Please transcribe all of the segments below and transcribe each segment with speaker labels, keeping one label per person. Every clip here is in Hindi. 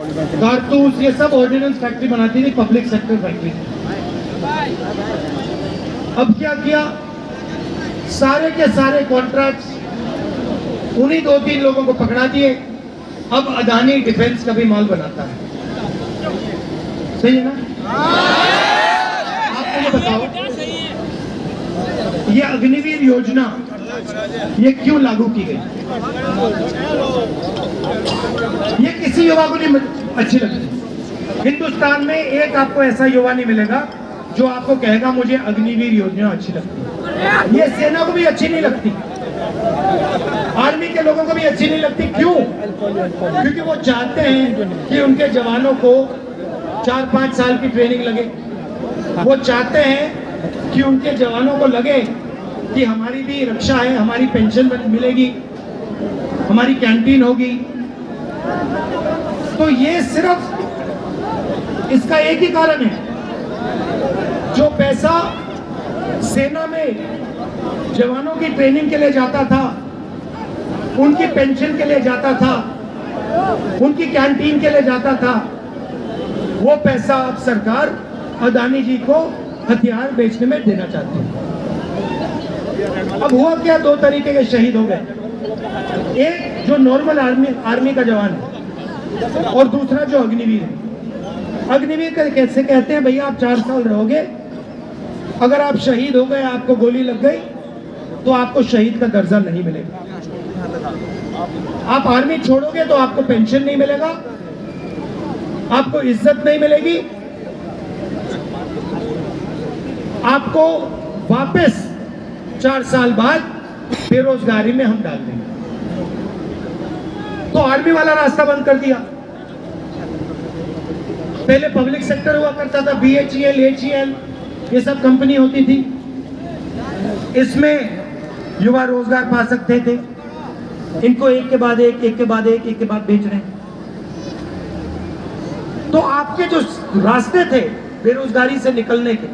Speaker 1: कारतूस, ये सब ऑर्डिनेंस फैक्ट्री बनाती थी, पब्लिक सेक्टर फैक्ट्री। अब क्या किया, सारे के सारे कॉन्ट्रैक्ट्स उन्हीं 2-3 लोगों को पकड़ा दिए। अब अदानी डिफेंस का भी माल बनाता है। सही है ना? आप मुझे बताओ, ये अग्निवीर योजना ये क्यों लागू की गई? ये किसी युवा को नहीं अच्छी लगती। हिंदुस्तान में एक आपको ऐसा युवा नहीं मिलेगा जो आपको कहेगा मुझे अग्निवीर योजना अच्छी लगती। ये सेना को भी अच्छी नहीं लगती, आर्मी के लोगों को भी अच्छी नहीं लगती। क्यों? क्योंकि वो चाहते हैं कि उनके जवानों को 4-5 साल की ट्रेनिंग लगे। वो चाहते हैं कि उनके जवानों को लगे कि हमारी भी रक्षा है, हमारी पेंशन मिलेगी, हमारी कैंटीन होगी। तो ये सिर्फ इसका एक ही कारण है, जो पैसा सेना में जवानों की ट्रेनिंग के लिए जाता था, उनकी पेंशन के लिए जाता था, उनकी कैंटीन के लिए जाता था, वो पैसा अब सरकार अदानी जी को हथियार बेचने में देना चाहती है। अब हुआ क्या, 2 तरीके के शहीद हो गए। एक जो नॉर्मल आर्मी का जवान है और दूसरा जो अग्निवीर है। अग्निवीर का कैसे कहते हैं, भैया आप 4 साल रहोगे, अगर आप शहीद हो गए, आपको गोली लग गई, तो आपको शहीद का दर्जा नहीं मिलेगा। आप आर्मी छोड़ोगे तो आपको पेंशन नहीं मिलेगा, आपको इज्जत नहीं मिलेगी, आपको वापस 4 साल बाद बेरोजगारी में हम डाल देंगे। तो आर्मी वाला रास्ता बंद कर दिया। पहले पब्लिक सेक्टर हुआ करता था, BHEL, HEL, ये सब कंपनी होती थी। इसमें युवा रोजगार पा सकते थे। इनको एक के बाद एक के बाद एक बेच रहे हैं। तो आपके जो रास्ते थे बेरोजगारी से निकलने के,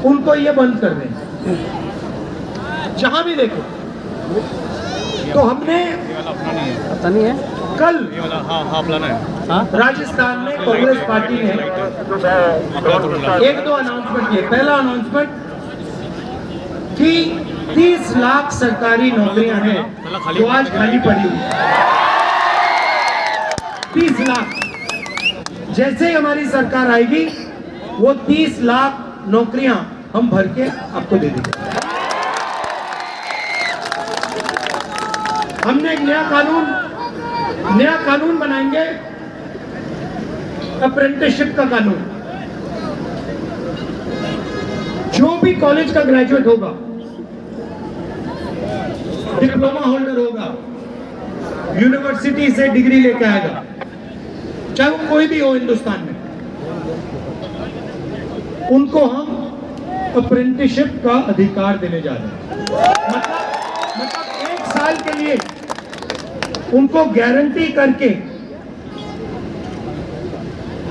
Speaker 1: उनको ये बंद कर रहे हैं जहां भी देखो। तो हमने कल राजस्थान में कांग्रेस पार्टी ने 1-2 अनाउंसमेंट किए। पहला अनाउंसमेंट कि 30 लाख सरकारी नौकरियां हैं जो आज खाली पड़ी हुई। 30 लाख। जैसे ही हमारी सरकार आएगी, वो 30 लाख नौकरियां हम भर के आपको दे देंगे। हमने एक नया कानून बनाएंगे, अप्रेंटिसशिप का कानून। जो भी कॉलेज का ग्रेजुएट होगा, डिप्लोमा होल्डर होगा, यूनिवर्सिटी से डिग्री लेके आएगा, चाहे वो कोई भी हो हिंदुस्तान में, उनको हम अप्रेंटिसशिप का अधिकार देने जा रहे हैं। मतलब 1 साल के लिए उनको गारंटी करके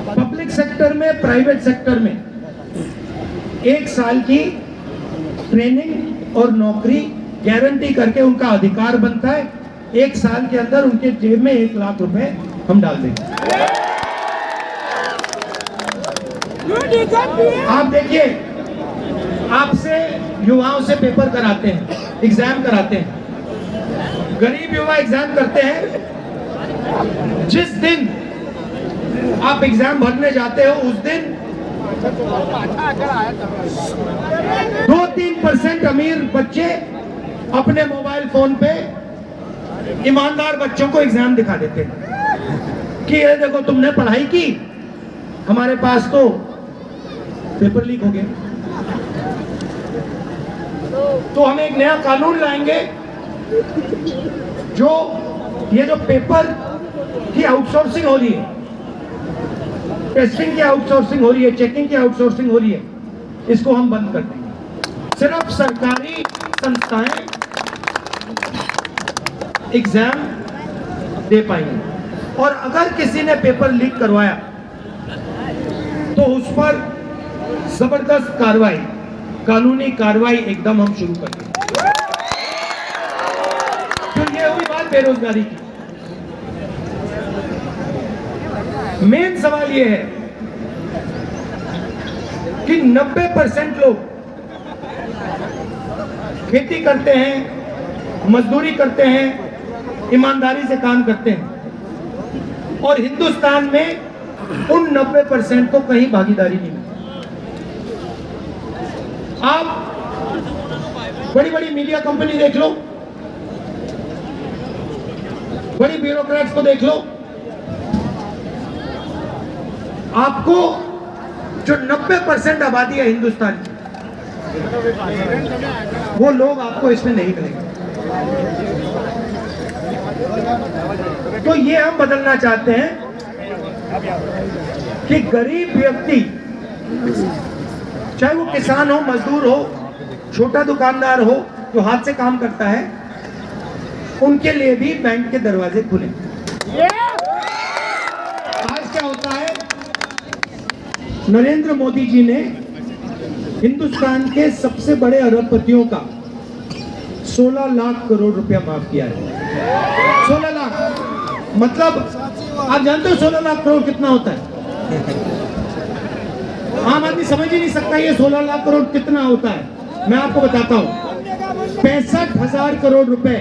Speaker 1: पब्लिक सेक्टर में, प्राइवेट सेक्टर में 1 साल की ट्रेनिंग और नौकरी गारंटी करके उनका अधिकार बनता है। 1 साल के अंदर उनके जेब में 1 लाख रुपए हम डाल देंगे। आप देखिए, आपसे युवाओं से पेपर कराते हैं, एग्जाम कराते हैं। गरीब युवा एग्जाम करते हैं। जिस दिन आप एग्जाम भरने जाते हो, उस दिन 2-3% अमीर बच्चे अपने मोबाइल फोन पे ईमानदार बच्चों को एग्जाम दिखा देते हैं कि ये देखो तुमने पढ़ाई की, हमारे पास तो पेपर लीक हो गया। तो हम एक नया कानून लाएंगे, जो ये जो पेपर की आउटसोर्सिंग हो रही है, टेस्टिंग की आउटसोर्सिंग हो रही है, चेकिंग की आउटसोर्सिंग हो रही है, इसको हम बंद कर देंगे। सिर्फ सरकारी संस्थाएं एग्जाम दे पाएंगे। और अगर किसी ने पेपर लीक करवाया तो उस पर जबरदस्त कार्रवाई, कानूनी कार्रवाई एकदम हम शुरू कर देंगे। तो ये हुई बात बेरोजगारी की। मेन सवाल यह है कि 90% लोग खेती करते हैं, मजदूरी करते हैं, ईमानदारी से काम करते हैं, और हिंदुस्तान में उन 90% को कहीं भागीदारी नहीं मिलती। आप बड़ी बड़ी मीडिया कंपनी देख लो, बड़ी ब्यूरोक्रेट्स को देख लो, आपको जो 90% आबादी है हिंदुस्तान की, वो लोग आपको इसमें नहीं मिलेंगे। तो ये हम बदलना चाहते हैं कि गरीब व्यक्ति, चाहे वो किसान हो, मजदूर हो, छोटा दुकानदार हो, जो हाथ से काम करता है, उनके लिए भी बैंक के दरवाजे खुले। आज क्या होता है, नरेंद्र मोदी जी ने हिंदुस्तान के सबसे बड़े अरबपतियों का 16 लाख करोड़ रुपया माफ किया है। 16 लाख मतलब आप जानते हो 16 लाख करोड़ कितना होता है? आम आदमी समझ ही नहीं सकता ये 16 लाख करोड़ कितना होता है। मैं आपको बताता हूं, 65,000 करोड़ रुपए,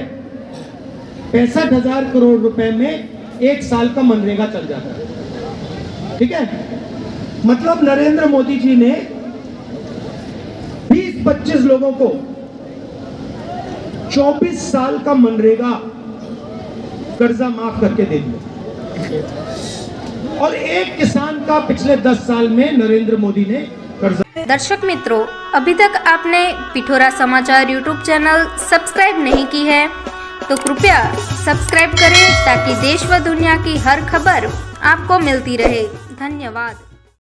Speaker 1: 65,000 करोड़ रुपए में एक साल का मनरेगा चल जाता है। ठीक है, मतलब नरेंद्र मोदी जी ने 20-25 लोगों को 24 साल का मनरेगा कर्जा माफ करके दे दिया, और एक किसान का पिछले 10 साल में नरेंद्र मोदी ने कर्जा।
Speaker 2: दर्शक मित्रों, अभी तक आपने पिठोरा समाचार यूट्यूब चैनल सब्सक्राइब नहीं की है तो कृपया सब्सक्राइब करें ताकि देश व दुनिया की हर खबर आपको मिलती रहे। धन्यवाद।